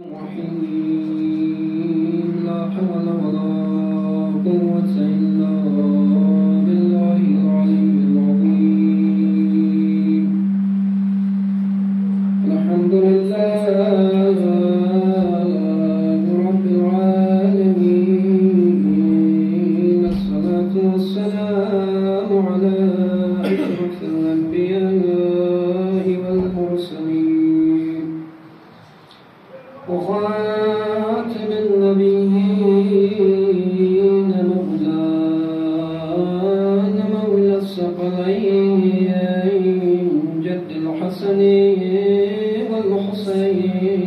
الرحيم لا حول ولا قوة إلا بالله العلي العظيم. الحمد لله رب العالمين، الصلاة والسلام على أشرف الأنبياء والمرسلين وخاتم النبيين، مولانا مولى الثقلين جد الحسن والحسين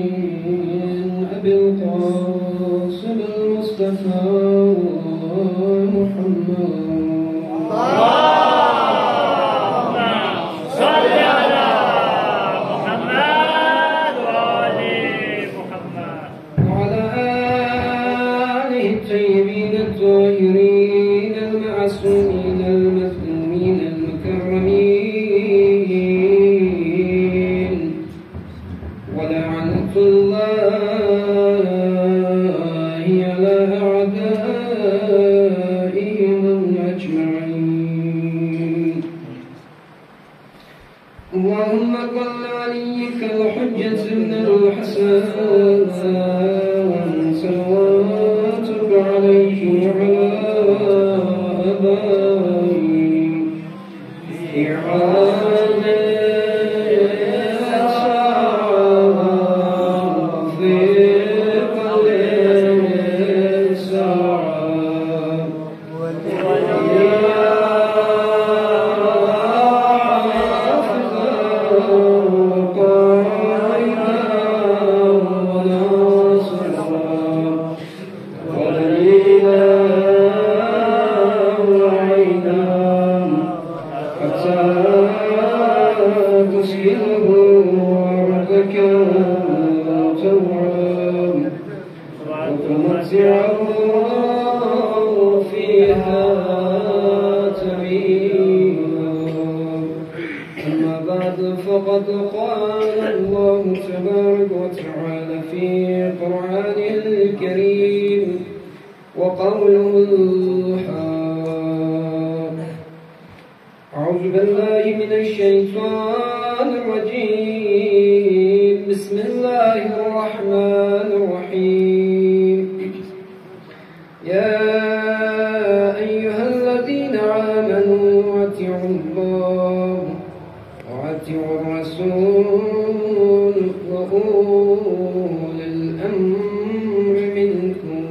أبي القاسم المصطفى محمد. الطيبين الطاهرين المعصومين المظلومين المكرمين، ولعنة الله على أعدائهم أجمعين. اللهم قل عليك الحجة ابن الحسن صلواتك عليه وعلى آبائه في عالم في قلب الساعة فيها تميلا. أما بعد، فقد قال الله تبارك وتعالى في قرآنه الكريم وقوله الحق: أعوذ بالله من الشيطان الرجيم، بسم الله الرحمن الرحيم. يا أيها الذين آمنوا أطيعوا الله وأطيعوا الرسول وأولي الأمر منكم.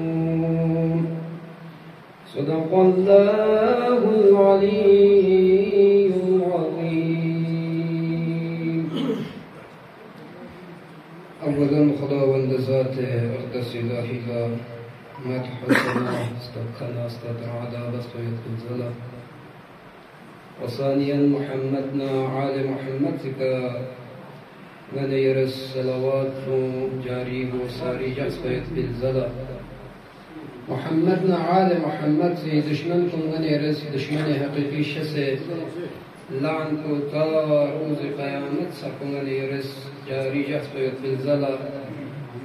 صدق الله العلي العظيم. أولا خداوند ذات أقدس إلهی مدح و ثنا استبقنا استدعادا بسويت الزلا، وثانيا محمدنا عال محمد من يرس صلوات جاري وساري جسويت بالزلا. محمدنا عال محمد سے دشمن کو من يرس دشمن حقیقی شسے لعن کو تا روز قیامت سکو من يرس جاري جسويت بالزلا.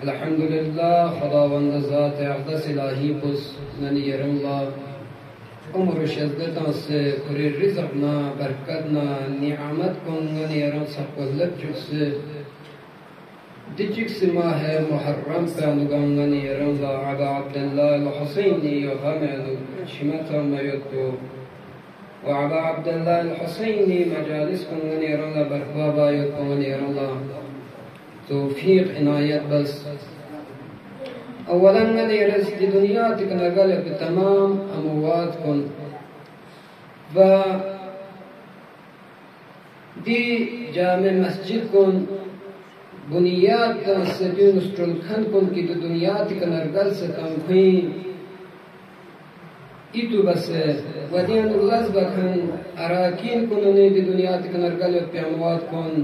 الحمد لله خداوند ذات اقدس الهی پس ننی الله عمر و شدتان سے پوری رزقنا برکتنا نعمت کن ننی سقلت جس دجک ماه محرم پانگان ننی الله عبا عبدالله الحسینی و همه شمتا میتو و عبا عبدالله الحسینی مجالس کن ننی الله برخوابا یتو ننی الله توفیق عنایت. بس اولا من رزق دنیا تکنا غلب تمام اموات کن و دی جامع مسجد کن بنیاد کا سجن استرلخن کن کی دنیا تکنا غل سے تمخین ایتو بس ودین الغز بکن اراکین کنونی دی دنیا تکنا غلب پی اموات کن.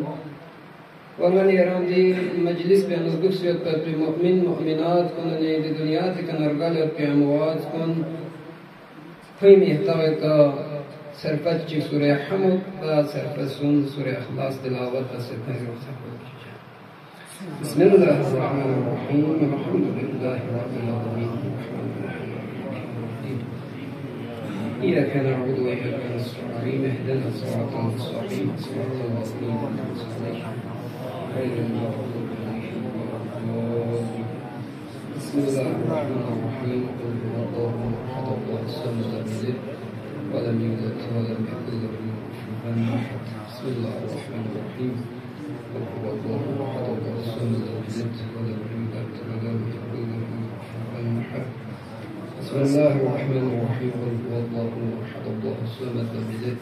ومن يرون دي مجلس بين القدس يتبع مؤمن مؤمنات كن دي دنيا تكن أرجال يتبع أموات كن فيم يحتوي کا سرفت چی سورة حمد و سرفت سون سورة اخلاص تلاوت و سرفت بسم الله الرحمن الرحيم الحمد لله رب العالمين إياك نعبد وإياك نستعين اهدنا الصراط المستقيم صراط الذين أنعمت عليهم غير المغضوب عليهم ولا الضالين بسم الله الرحمن الرحيم قل هو الله أحد الله الصمد لم يلد ولم يولد ولم يكن له كفوا أحد بسم الله الرحمن الرحيم قل هو الله أحد الله الصمد لم يلد ولم يولد ولم يكن له كفوا أحد بسم الله الرحمن الرحيم قل هو الله أحد الله الصمد لم يلد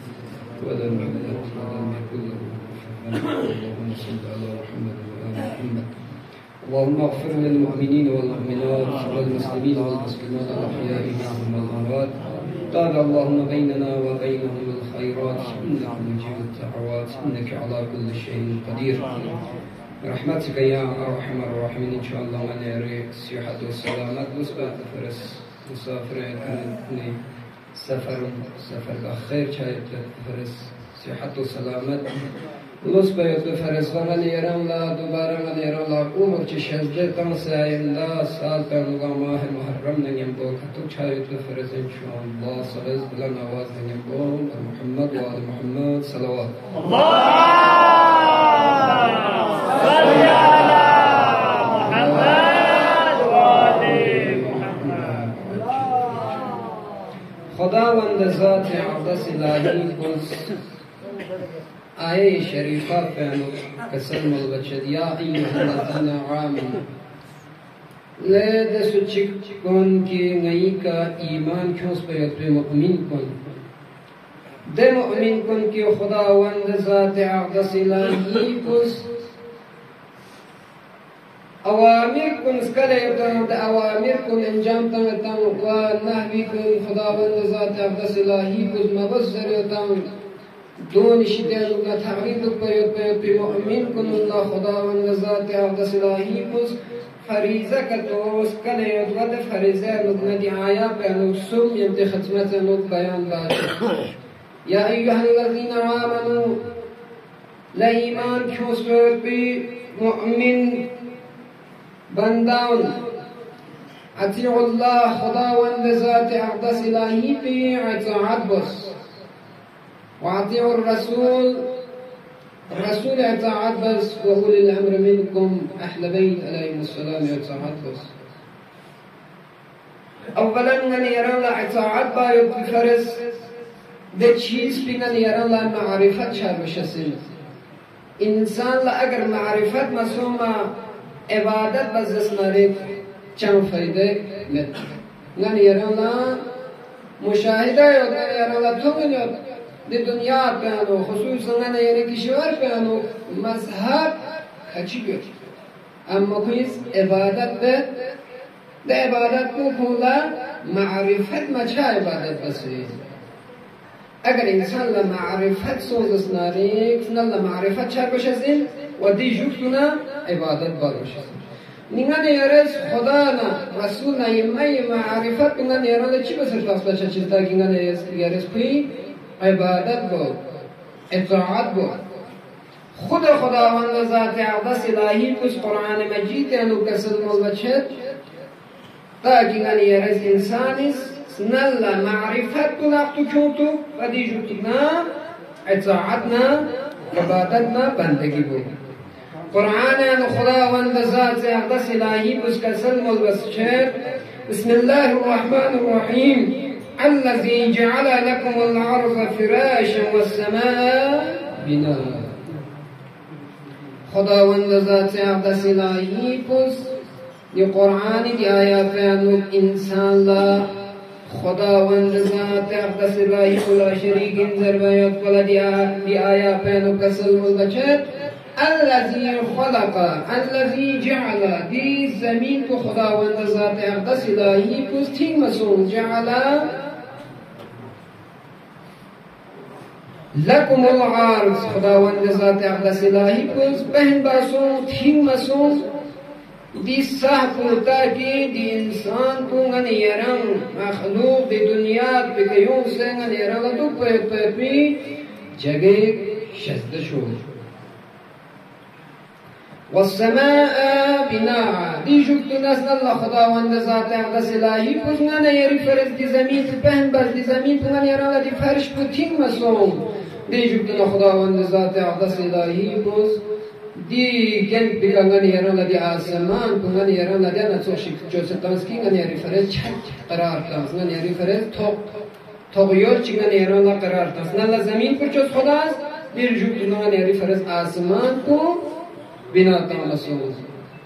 ولم يولد ولم يكن له كفوا أحد اللهم صل على محمد وآل محمد اللهم اغفر للمؤمنين والمؤمنات والمسلمين والمسلمات الأحياء منهم والأموات قال اللهم بيننا وبينهم الخيرات إنك مجيب الدعوات إنك على كل شيء قدير برحمتك يا أرحم الراحمين إن شاء الله من يري الصحة والسلامة مثبت فرس مسافر كان سفر الخير شايف فرس صحة والسلامة لوس باید فرس غمان ایران لا دوباره غمان ایران لا عمر چه 16 سال سال پیامبر ماه محرم نگیم با کتو چایت فرس ان شاء الله سرز بلند آواز نگیم با محمد و آل محمد صلوات الله صلی علی محمد و آل محمد. خداوند ذات اقدس الهی کز آیه شریفه فعلو کسلم البچد یا ایها الذین آمنوا لدسو چک کن کی نئی کا ایمان کیوس پیت پی مؤمن کن ده مؤمن کن کی خداوند ذات اقدس الهی کس اوامر کن اسکل یکن ده اوامر کن انجام تنگتن و نحوی کن خداوند ذات اقدس الهی کس مبصر یکن دون شدیل و تغییر پیوت پی مؤمن کن الله خداوند ذات اقدس الهی کس فریضه کتوس کل یدود فریضه ندی آیا پیانو سم یمت ختمت ند بیان باشه یا ایها الذین آمنوا لایمان کیوس پی مؤمن بندان اطیع الله خداوند ذات اقدس الهی پی اطاعت بس وأطيعوا الرسول اطاعت بس وأولي الأمر منكم أهل بيت عليهم السلام اطاعت بس أولا من يرى لا اطاعت باید بفرس ده چیز بینن يرى لا معرفت شر بشسن انسان لا اگر معرفت مسوم عبادت بزدس نارید چند فایده مد من يرى لا مشاهده یاد يرى لا تومن یاد دی دنیا پیانو خصوصا نه یعنی کشور پیانو مذهب کچی بیاد اما کویز عبادت ده عبادت کو کولا معرفت مچا عبادت بسید اگر انسان لا معرفت سوزس ناریک نلا معرفت چار بشزین و دی جوکتونا عبادت بار بشزین نگاه نیارز خدا نا رسول نا یمای معرفت نگاه نیارز چی بسر فاصله چیز تا که نگاه نیارز پی عبادت بود اطاعت بود خود خداوند ذات اقدس الهی کس قرآن مجید انو کسل ملبچت تاکی گنی یرز انسانیس نلا معرفت بلاختو کیوتو و دیجوتنا اطاعتنا عبادتنا بندگی بود قرآن انو خداوند ذات اقدس الهی کس کسل ملبچت بسم الله الرحمن الرحیم الذي جعل لكم الأرض فراشا والسماء بناء خداوند ذات اقدس الهی کس دی قرآن دی آیات انو انسان لا خداوند ذات اقدس الهی ولا شریک انذر بیات ولا دی آیات انو کسل ملبچت الذي خلق الذي جعل دی زمین کو خداوند ذات اقدس الهی کس تین مسون جعل لكم العرض خداوند ذات اقدس الهی کس بہن باسون تین مسون دی صحب تاکی دی انسان کو غنیران مخلوق دی دنیا بگیون سے غنیران دو پی جگہ شزد شو والسماء بناء دی جوت نسل الله خداوند ذات اقدس الهی پوزنان یری فرز دی زمین پهن بر دی زمین پوزنان یران دی فرش پوتین مسون دی جوت خداوند ذات اقدس الهی پوز دی گند بگنان یران دی آسمان پوزنان یران دی نسوشی جوستانسکی گن یری فرز چند قرار تنسنان یری فرز تغییر چیگن یران قرار تنسنان زمین پر چوز خداست دی جوت یری فرز آسمان کو بنا تمسون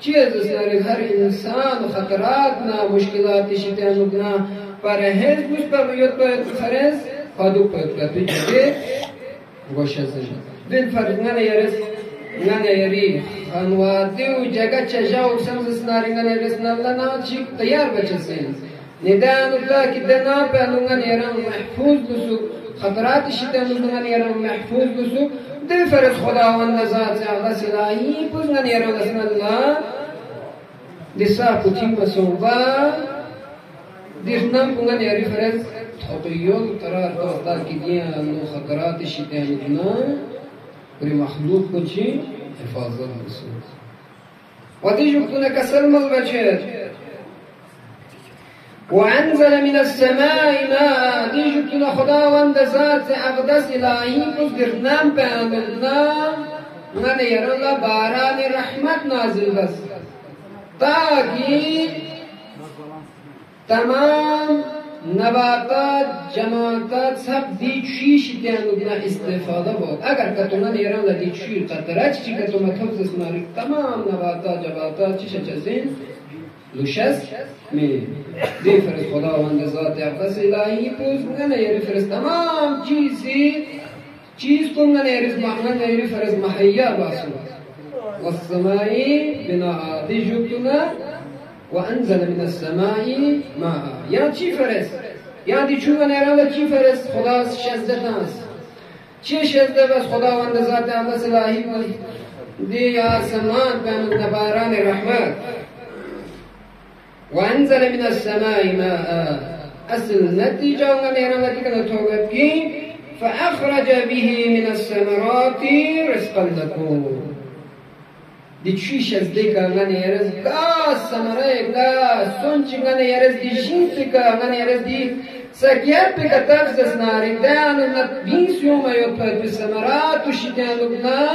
چیز سر هر انسان خطرات نا مشکلات شیطان نا پرهیز گوش پر یاد باید فرز خادو باید کتی جده گوشه زن دل فرد نه یری خانواده و جگه چجا و سمز سناری نه یرس نلا نا چی تیار بچه سین ندان الله که دنا پهلو نه یران محفوظ بسو خطرات شیطان نا یران محفوظ بسو دل فرز خداوند ذات اقدس الهی پوزنان یران اسم الله دسا پوتین مسوبا دیرنام پونگان یاری فرز تقیون قرار داخل کی دیان و خطرات شیطان نا بری مخلوق کو چی حفاظت مسوب و دیجو کنه کسل مل بچه وأنزل من السماء ماء دیجو کنه خداوند ذات اقدس الهی پوزنان پهلونا من یران باران رحمت نازل بس تاکہ تمام نباتات جماعات سب دیچیش دیانوگنا استفاده بود اگر کتونن ایران دیچیر قطره چی کتومت حفظ اسماری تمام نباتات جماعات چیشه چزین لوشست می دی فرست خداوند ذات اقدس الهی پوزنن یری فرست تمام چیز کنن یری فرست محیا باسو والسماء بناء دی جوتنا وأنزل من السماء ماء یا چی فرست یا دی چون ایران چی فرست خدا شزده تاس چی شزده بس خداوند ذات اقدس الهی دی آسمان بین نباران رحمت وأنزل من السماء ماء اصل نتیجه اونگا ایران لکن توقف کی فأخرج به من الثمرات رزقا لكم دی چیش از دیگه من یرز گاز سمره گاز سونچی من یرز دی جنسی که من یرز دی سکیت بگه تفزس ناری دانو نت بینس یوم یاد پاید به سمرات و شیطانو بنا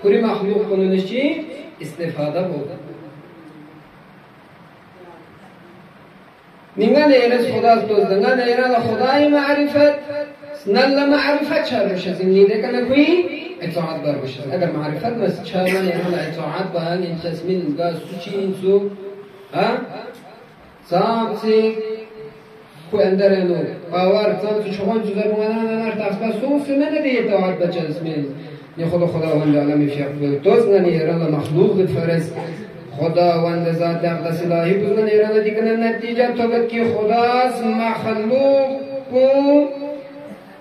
کری مخلوق کنونش چی استفاده بود نگه یرز خداست دوست نگه یرز خدای معرفت نل معرفت چه روش از این نیده کنه کوی اطاعت بر باشه اگر معرفت مست چهاران یعنی اطاعت با هن این تصمیم گاز سوچی این سو سام سی خو اندر اینو باور سام سی چوان جزر موانان انار تخصبه سو سمنه دی اطاعت بچه اسمین نی خداوند عالمی فیق بود توز ننی ایران مخلوق فرست خداوند ذات اقدس الهی بزن ایران دیگه نتیجه تو بد که خداست مخلوق کو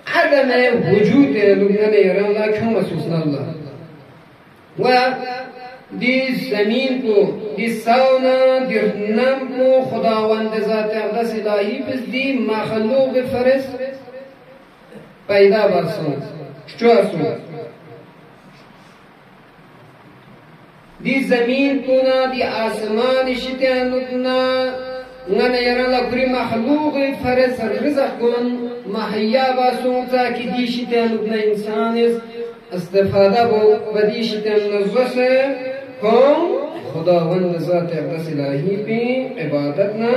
عدم وجود لبنان ایران لا کیوں محسوس نہ اللہ و دی زمین کو دی سونا دی نم کو خداوند ذات اقدس الهی پس دی مخلوق فرست پیدا برسون چو ارسون دی زمین کو نا دی آسمان شتیان نا نگه یران لکری مخلوق فرست رزق کن محیا باسون تا که دیشیتن ابن انسان استفاده و دیشیتن نزوسه کن خداوند ذات اقدس الهی پی عبادتنا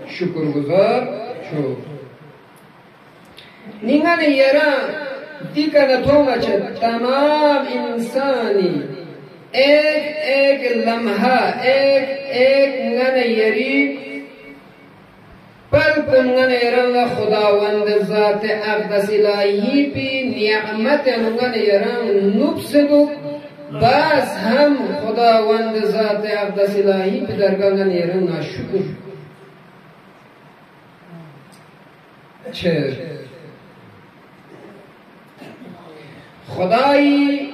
شکرگزار شو نگه یران دیکن تومه چه تمام انسانی ایک لمحه ایک نگه یری پر کنگن ایران خداوند ذات اقدس الهی پی نعمت نگن ایران نبسدو بس هم خداوند ذات اقدس الهی پی درگنگن ایران ناشکر چه خدایی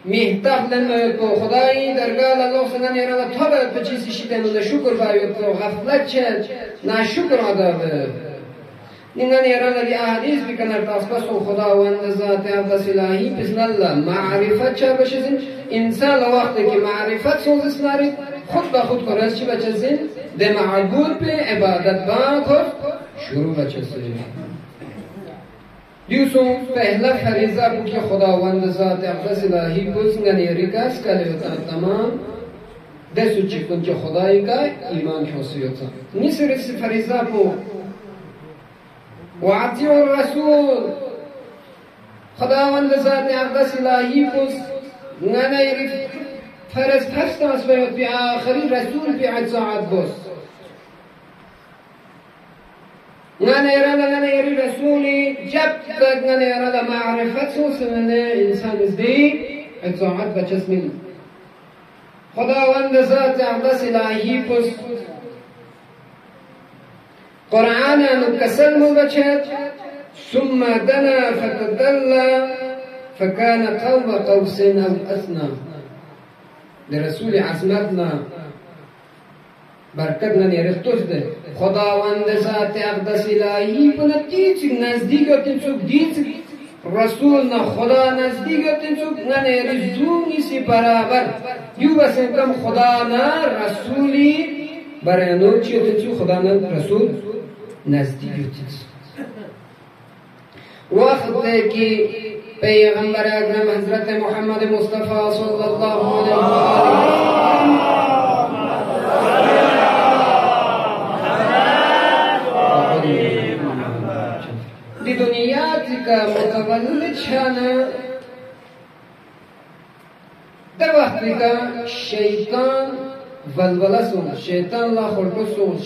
مهتاب لنه کو خدایی درگاه الله سنن ایران تابه پچیسی شیدن و نشکر باید تو غفلت چه نشکر آدابه نگن ایران لی احادیث بکنر تاسپس و خداوند ذات اقدس الهی بسم الله معرفت چه بشزین انسان وقتی که معرفت سوزش نارید خود به خود کرد چی بچزین ده معبود به عبادت با خود شروع بچزین دیوسون پهلا فریضه بود که خداوند ذات اقدس الهی بزنگن یریکاس کلیوتان تمام دستو چکن که خدایی که ایمان حسیوتا نیسر فریضه بود وعطيوا الرسول خداوند ذات اقدس الهی بس نانا يريد فرز فرست مسبيوت بآخرين رسول في ساعت بس نانا يريد رسولي جب تك نانا يرى معرفت سوس من انسان ازدي ساعت بجسم خداوند ذات اقدس الهی بس قرآن نكسل مبشر ثم دنا فتدلى فكان قوم قوس أو أثنى لرسول عصمتنا بركتنا نيرستوس ده خداوند ذات أقدس الهی بنتيج نزدیک تنسوك ديت رسولنا خدا نزدیک تنسوك نيرزوني سي برابر يو بسن كم خدانا رسولي برانو چي تنسوك خدانا رسول نزدیک وقت کی پیغمبر اکرم حضرت محمد مصطفی صلی الله علیه و آله دی دنیا کا متولد شانه در وقت کا شیطان ولوله سون شیطان لا خلقو سون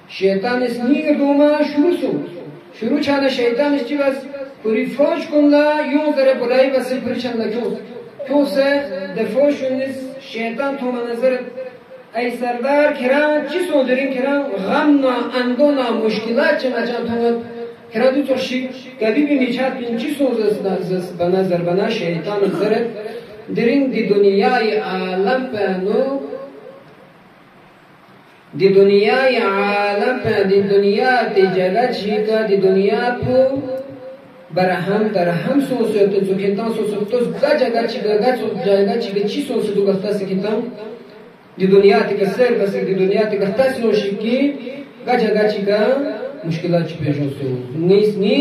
شیطان اس نیر دوما شروع چانه شیطان اس چی بس پوری فوش کن لا یون ذره بلایی بسی پوری چند کیون سه دفوشون اس شیطان تو منظر ای سردار کران چی سودرین کران غم نا اندونا مشکلات چنا چند تو کران دو ترشی کبی بی میچات بین چی سوز بنظر بنا شیطان ذره درین دی دنیای عالم پنو دی دنیای عالم پر دی دنیا دی جگت شیکا دی دنیا پو برهم درهم سوسه تو سکتان سوسه تو جگت چی چی سوسه تو گفته سکتان دی دنیا تی کسر بس دی دنیا تی گفته سوشی کی جگت چی کا مشکلات چی پیش سو نیس نی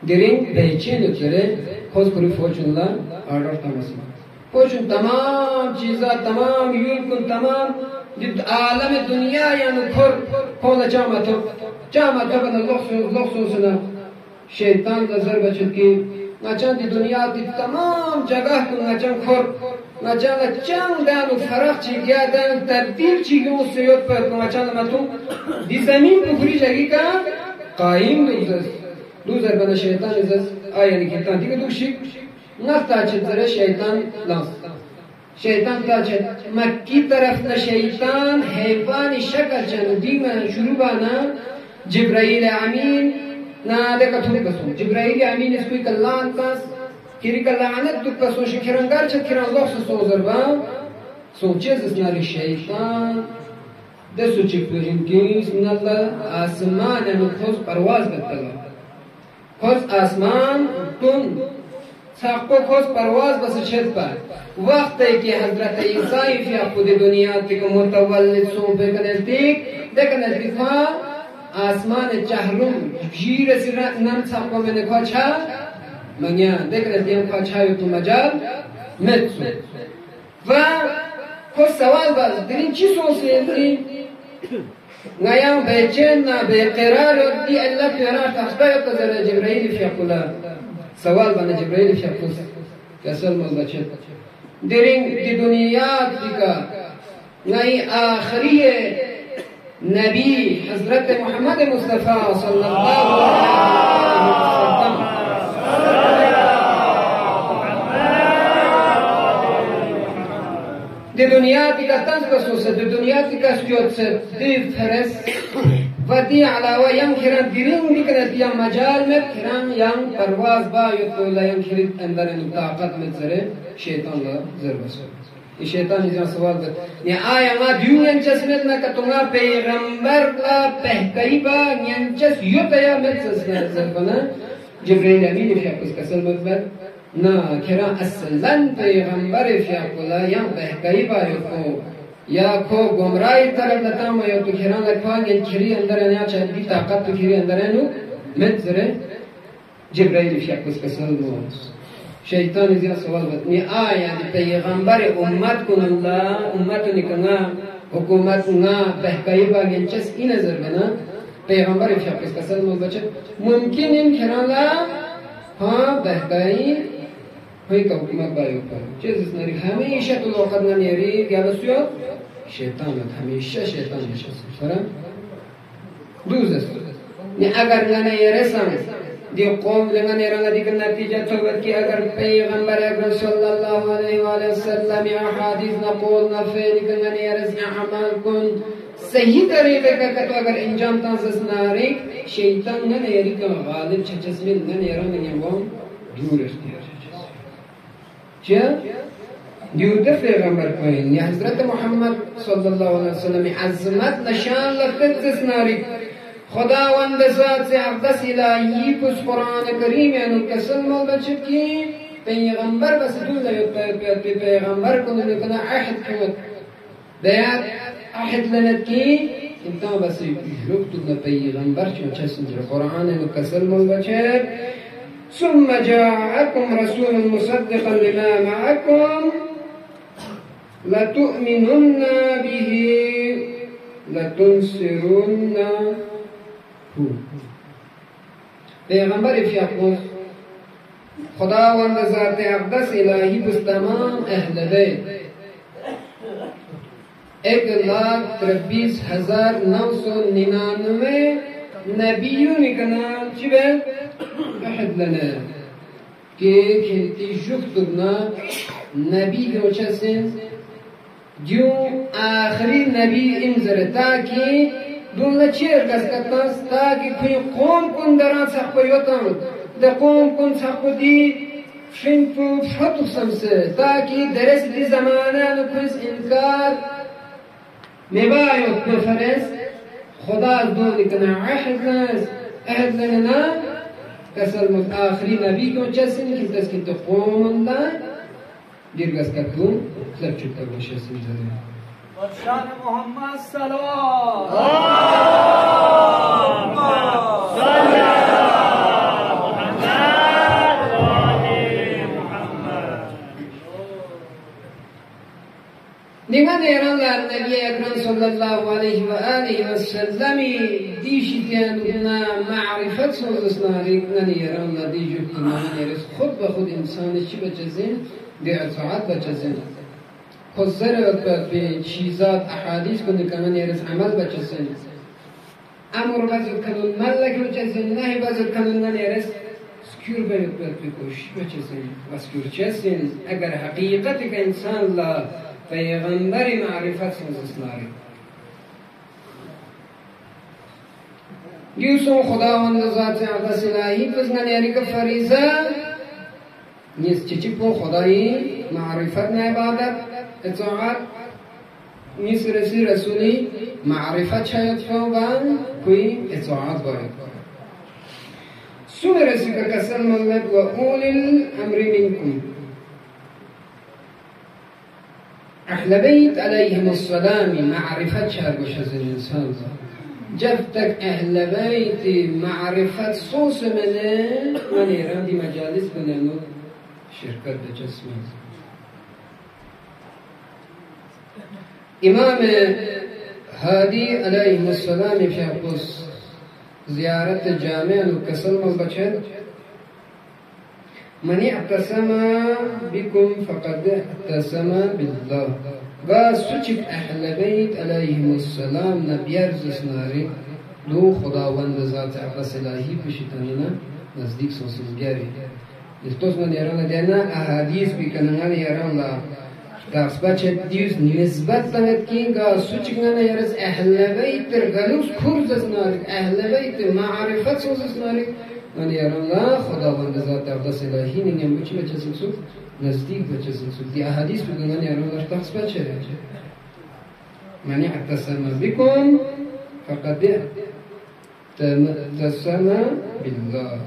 درین بیچین چره خوش پوری فوچون لا آردر تماسی فوچون تمام چیزا تمام یول کن تمام عالم دنیا یعنی کل جامعه بنا لخصوصنا شیطان نظر بچد کی نچند دنیا دی تمام جگہ کو نچند خور نچند چند دانو فرق چی گیا دانو تبدیل چی گیون سیوت پر نچند متو دی زمین بخوری جگی کا قائم دوزر بنا شیطان ازاز آیانی کتان دیگه دوشی نفتا چد زره شیطان لانس شیطان تا چد مکی طرف نا شیطان حیوانی شکل چند دیگه شروع بانا جبرائیل امین نا دیگه توی بسون جبرائیل امین اس کوئی کلان کس کری کلانت دو کسون شکرانگار چد کران لخص سوزر با سون چیز اسناری شیطان دستو چک بجن کیس من اللہ آسمان یعنی خوز پرواز بتلا خوز آسمان تون ساقو خوز پرواز بس چد پر وقت ہے کہ حضرت عیسائی فی خود دنیا تک متولد سو پہ نزدیک دیکھ نزدیک آسمان چہرم جیر سی نم ساقو میں نے کھا چھا منیا دیکھ نزدیک کھا چھایو تو مجال متسو و خوش سوال باز دلین چی سو سے دلین نایام بے چین نا بے قرار دی اللہ قرار تحقیق تذر جبرائیل فی قلا سوال بنا جبرائیل فی قلا کسل مزد چید درین دی دنیا دیگا نئی آخری نبی حضرت محمد مصطفی صلی اللہ علیہ وسلم دی دنیا دیگا تنز بسوسه دی دنیا دیگا سکیوتسه دی فرس و دی علاوه یم کرن دیرین میکنه دیم مجال met کرن یم پرواز با یطولا یم کرد اندر طاقت met زره شیطان لا زر بسوه ये शैतान इज़ा सवाल कर ने आया मा दुनियांचस में ना कतुंगा पैगंबर ला पहकईबा न्यांचस युतया में ज़रबना जिब्रील अमीन في आपस कसल मत ना खरा असलन पैगंबर في आपला या पहकईबा यो या को गुमराही तरफ लता में यो तो खरा लखवा ने खरी अंदर आने चाहिए ताकत तो खरी अंदर है नु में ज़रे जिब्रील في आपस कसल मत शैतान इज़ा सवाल बतनी आया दी पैगंबर उम्मत को अल्लाह उम्मत निकना हुकूमत ना बहकाई बागेंचस इन नजर बना पैगंबर फिर कसल में बचे मुमकिन इन खराला हाँ बहकाई हुई का हुकूमत बायो पर चीज़ नरी हमेशा तो लोग करना नहीं क्या बस्यो शैतान हमेशा शैतान सरा दूसरा ने अगर ना ये रस्म दी कौम लंगा नेरंगा दी का नतीजा तो कि अगर पैगंबर अकरम सल्लल्लाहु अलैहि वसल्लम या हदीस ना कौल ना फेल का नेरस अमल कुन सही तरीके का तो अगर इंजाम तांसस नारे शैतान ने नेरी का गालिब छचस में ने नेरंगा ने वो दूर इख्तियार क्या दूर द पैगंबर को या हजरत मोहम्मद सल्लल्लाहु अलैहि वसल्लम अज़मत नशान लखतस नारे खुदावंद ज़ात से अक़दस इलाही कुछ कुरान करीम यानी कसम मौलबच्चे की पैगंबर बस दूल्हा पैगंबर को निकलना अहद कुमत दयात अहद लनत की इंसान बस युक्त न पैगंबर जो चस्न कुरान यानी कसम मौलबच्चे ثم جاءكم رسول مصدقا لما معكم لتؤمنن به لتنصرن पैगंबर इफ़्याक़ुस खुदावंद ज़ात अक़दस इलाही बस तमाम अहले बैत 1,23,999 नबियों का नाम चिबे अहद लना के खेलती जुफ्तुना नबी के वचन जो आखिरी नबी इंजरता की दूल्हा चेर कसकतास ताकि कोई कौम कुन दरान सख्पयोतम द कौम कुन सख्पदी शिंपु फतु समसे ताकि दरस दी ज़माना न कुछ इनकार मेबायो प्रेफरेंस खुदा दूल्हे कना अहद लना कसर मुझ आखिरी नबी को चस्न की तस्की तो कौम अल्लाह दिरगस का तुम सब चुपता बशेसिन ज़रे शान Mohammad dengan eran Nabi Akram sallallahu aleyhi ve aleyhi ve sellemi dişityanına ma'rifet sözüsnarikten eran dişityanına eres khud be khud insan içi bechezin de ataat bechezin خزر به چیزات احادیث کنه که من یارس عمل بچسن امر بازد کنن ملک بچسن نه بازد کنن من یارس سکور باید بکوش بچسن وسکور چسن اگر حقیقت که انسان لا پیغمبر معرفت سنسناری دیوسون خداوند ذات اقدس الهی بزنن یاری که فریضه نیست چی پو خدایی معرفت نه عبادت اطاعت نیست رسولی معرفت شاید فوقان کوئی اطاعت باید سوم رسی که کسل ملت و اول الامر منکم اهل بیت علیهم السلام معرفت شاید باش از انسان جفتك اهل بیت معرفت صوص منه من ایران دی مجالس بنانو شرکت بجسمه إمام هادي عليه السلام في أقص زيارة الجامع وكسل مبشر من اعتصم بكم فقد اعتصم بالله بس سوچك أهل بيت عليهم السلام نبيرز سناري دو خداوند ذات أقص إلهي بشتاننا نزدیک سوسنگری استوس من يرون لدينا أحاديث بكنان يرون لا دارس بچه دیوز نسبت لند کینگا سوچگنا یارس اهل بیت گلوس کورزس نارک اهل بیت معرفت سوزس نارک من یاران لا خداوند ذات اقدس الهی نیم بچه بچسیم سو نزدیک بچسیم سو دی احادیث بگن من یاران لاش تخص بچه رجه من اعتصم بكم فقد اعتصم بالله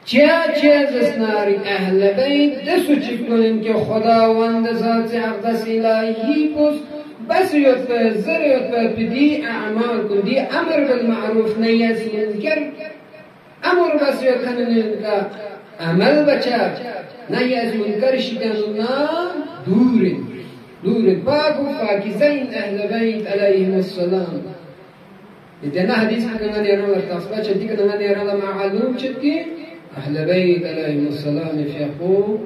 چه زسناری اهل بیت دستو چکنین که خداوند ذات اقدس الهی بس یاد زر یاد بدی اعمال کن دی امر بالمعروف نهی از منکر امر بس یاد کنین که عمل بچه نهی از منکر شکنن دور پاک و پاکیزین اهل بیت علیهم السلام دینا حدیث کنن یاران ارتاس بچه دی کنن یاران معلوم شد که اهل بیت علیهم السلام فیقو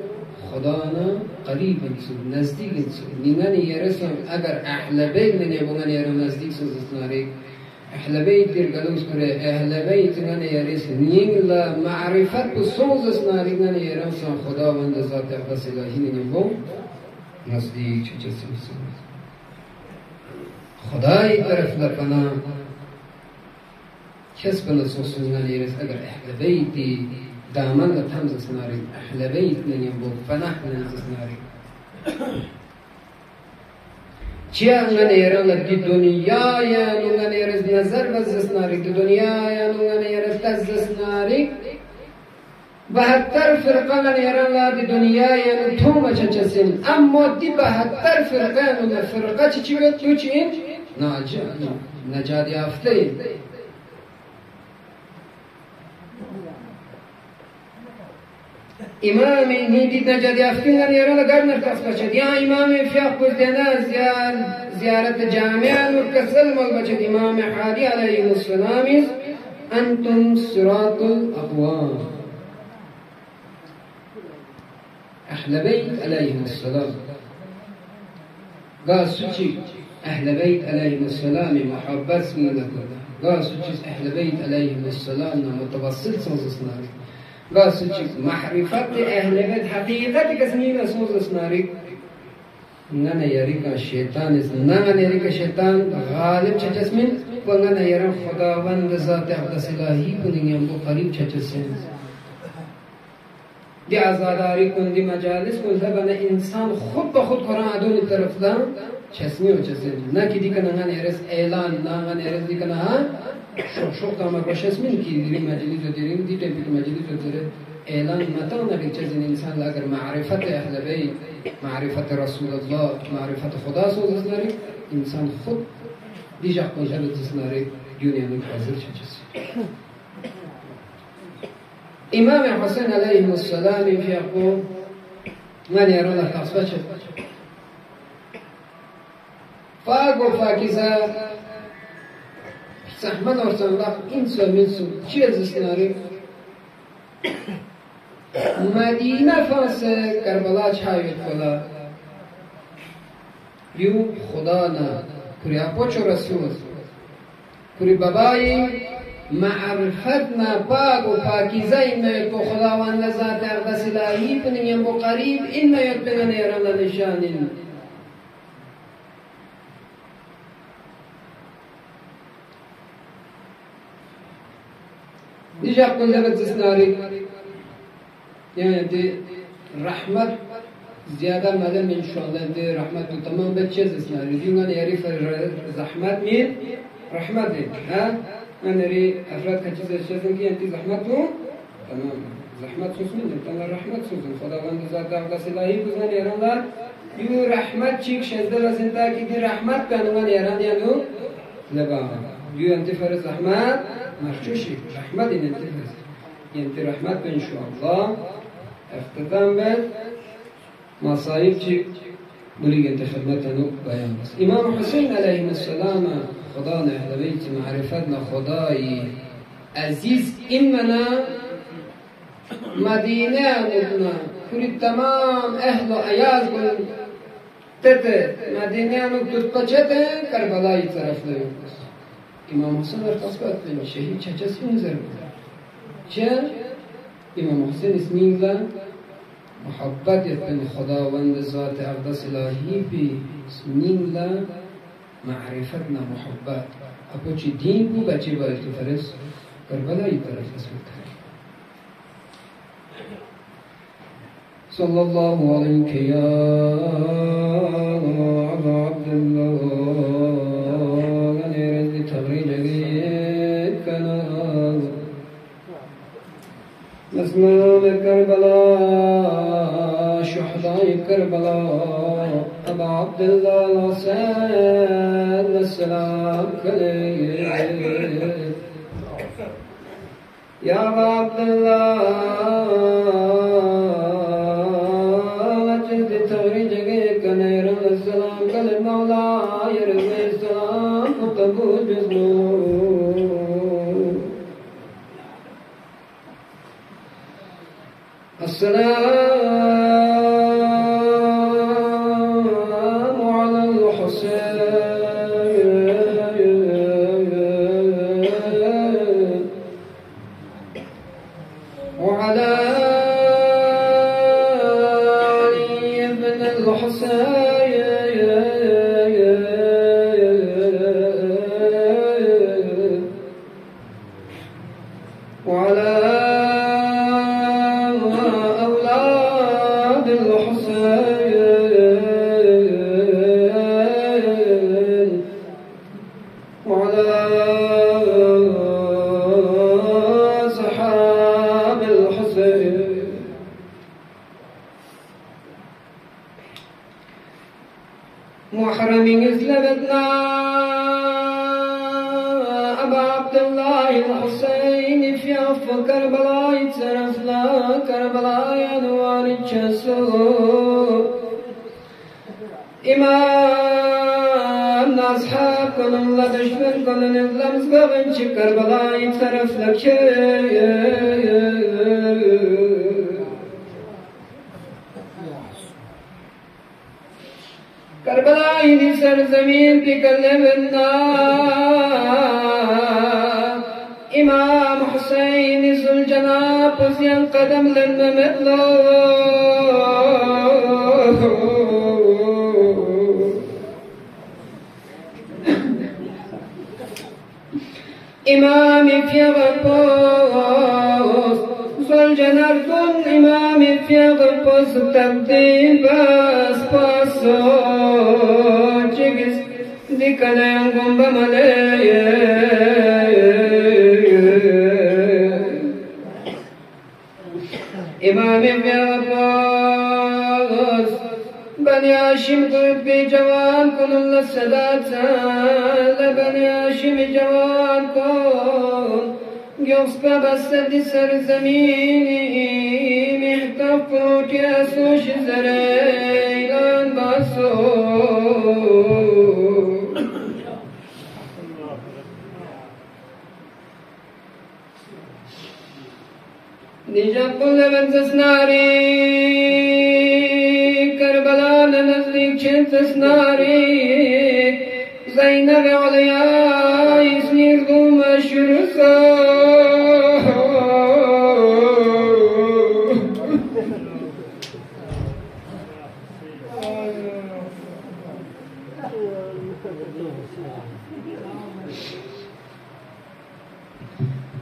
خدانا قریب انسود نزدیک انسود نیمان یارسم اگر اهل بیت من یبونن یاران نزدیک سوزناری اهل بیت دیر گلوس کره اهل بیت من یارس نیم لا معرفت بسوزناری من یاران سان خداوند ذات اقدس الهی نیم نزدیک چه خدای طرف لپنا کس بنا سوسنان یارس اگر اهل بیتی دامن لتمز سناری اهل بیت نیم بو فنح نیم سناری چه انگن ایران لدی دنیا یا نونگن ایرز نظر بز سناری دنیا یا نونگن ایرز تز سناری بهتر فرقه من ایران لدی دنیا یا نتوم چچسین اما دی بهتر فرقه نونگن فرقه چی بگد تو چی این؟ نجات یافته امام نیدید نجات یافتین یاران گر نرتاس بچد یا امام فیاق بزدینا زیارت جامعه مرکزل مال بچد امام حادی علیه السلام انتم صراط الاقوام اهل بیت علیه السلام قال سوچی اهل بیت علیه السلام محبت سنده کرده قال سوچی اهل بیت علیه السلام متوسط سنده قاسو چی معرفت اهل بیت حقیقت کسی نسوز اسناری نه یاری که شیطان است نه یاری که شیطان غالب چچسمین و نه یارم خداوند ذات اقدس الهی کنیم بو قریب چچسین دی آزاداری کن دی مجالس کن زبان انسان خود به خود قرآن ادونی طرف دان چسمی و چسین نه که دی کنه نه یارس اعلان نه یارس دی کنه ها شوق دامه باشد من کی دیریم مجلس و دیریم دیدم که مجلس و دیره اعلان متان نبی چیزی انسان اگر معرفت اهل بیت معرفت رسول الله معرفت خدا سوز ناری انسان خود دیجا کنجل ناری دنیا حاضر چیز امام حسین علیه السلام فیقو من یاران تقصبه شد فاق و فاکیزه زحمت ارسان لق اینسو منسو چی از اسناری مدینه فاسه کربلا چهایت کلا یو خدا نه کری اپوچو رسول کری بابای معرفت نه پاک و پاکیزه این میاد که خداوند ذات اقدس الهی کنیم با قریب این میاد بگن ایران نشانین دیجا کنده به زسناری یعنی دی رحمت زیاده مدام انشاءالله دی رحمت تو تمام به چه زسناری دیگه یاری زحمت مین رحمت دی ها من یاری افراد که چیز شدن که انتی زحمت تو تمام زحمت سوز مین تمام رحمت سوزن خداوند ذات اقدس الهی بزن یاران دار یو رحمت چیک شده واسه تا که دی رحمت کنن یاران یانو لبام یو انتی فرض زحمت مرچوشی رحمت این انتفاز انتی رحمت به انشاءالله اختتام بد مصائب چی بلیگ انتی خدمتنو بیان بس امام حسین علیه السلام خدا نه اهل بیت معرفت نه خدای عزیز ایمنا مدینه آمدنا کلی تمام اهل و عیال کن تته مدینه آمد پچته کربلای طرف لیون امام حسین ارتباط کنید شهید چه چیزی نظر بود چه امام حسین اسمیلا محبت بین خداوند ذات اقدس الهی بی اسمیلا معرفت نه محبت اپو چی دین بود بچه باید که فرست کربلا کی طرف قسمت ہے صلی اللہ علیہ یا ابا عبداللہ نیرز تغریج گیت کنا مسلم کربلا شهداء كربلاء أبا عبد الله الحسين السلام عليه يا أبا عبد الله وجد تغريجك نير السلام كالمولى يرمي السلام وتبوج بزنور السلام على الحسين وعلى علي بن الحسين وعلى محرم اسلمتنا أبا عبد الله الحسين في عفو كربلاء يتصرفنا كربلاء أنوار الجسور إمام أصحاب كنن لدشمن كنن إظلام سبغن كربلاء يتصرف لك کربلا ہی سرزمین کی کلمنا امام حسین ذوالجناب پسین قدم لنمتلو امام فیغپوس ذوالجناب امام فیغپوس تبدیل بس پاسو دikkanen gumbamale İmam İbn Abbas Bani Haşim bir cavan konunla sadatla Bani Haşim cavan kon Gökspa bastedi serzemini Mihtaf kuruti asuş zereylan baso نجاب كل من تسناري كربلاء نزلك شنت تسناري زينب عليا يسنير قوم الشرسة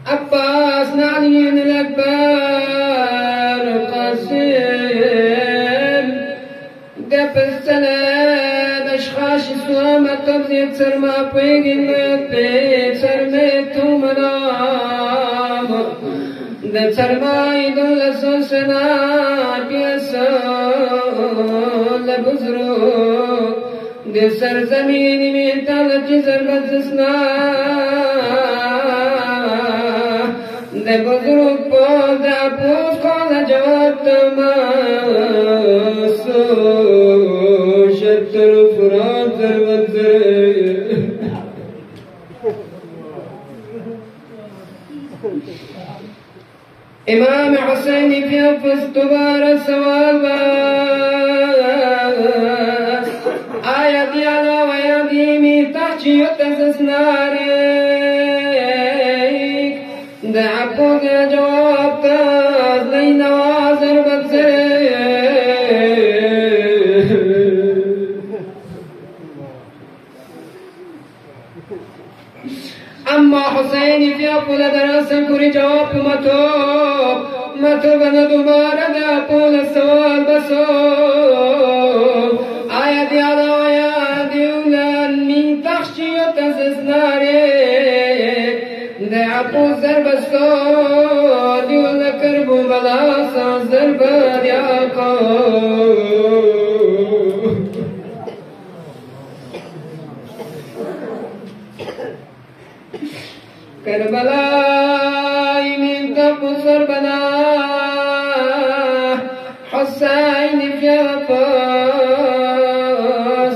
عباس علي الأكبر قاسم قف السلام أشخاص سلامة تبذيب سرما بيقين بيت سرميتو منام ده سرما يدل سوسنا بيسا لبزرو ده سرزمين من تالة زربت ده بزرگ پاس اپوس خال جواب تماسو شتر فرات ضربت امام حسین في افس دوبار سوال باس آیت یالا و یادیمی تحچی یتسسناری دعبوك يا جواب تاز لي نوازر بتسير اما حسینی فی اپول دراسن کری جواب متو بنا دوباره دا اپول سوال بسو آیت یاد آیت یولن من تخشیت از اسناره دا اپول زربسو دیول کربو بلاسا زربا دیاقو کربلائی من تبصر بنا حسین فیفس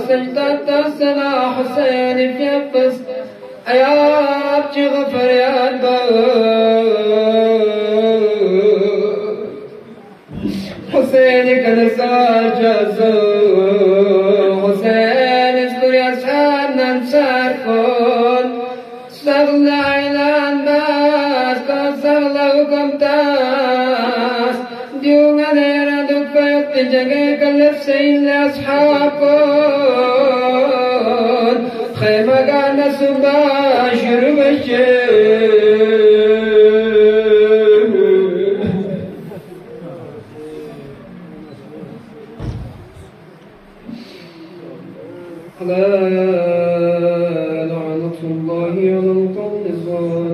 سجدت سنا حسین فیفس ایاب چی غفر یاد با حسین کدسار جازو حسین اسکر یسان ننسار کن سغلا اعلان باس کا سغلا حکم تاس دیونگا نیرا دک فیقت جگہ کلف سین اصحاب کن خیمہ گانا صبح شروع بشے لعنة الله على القوم الظالمين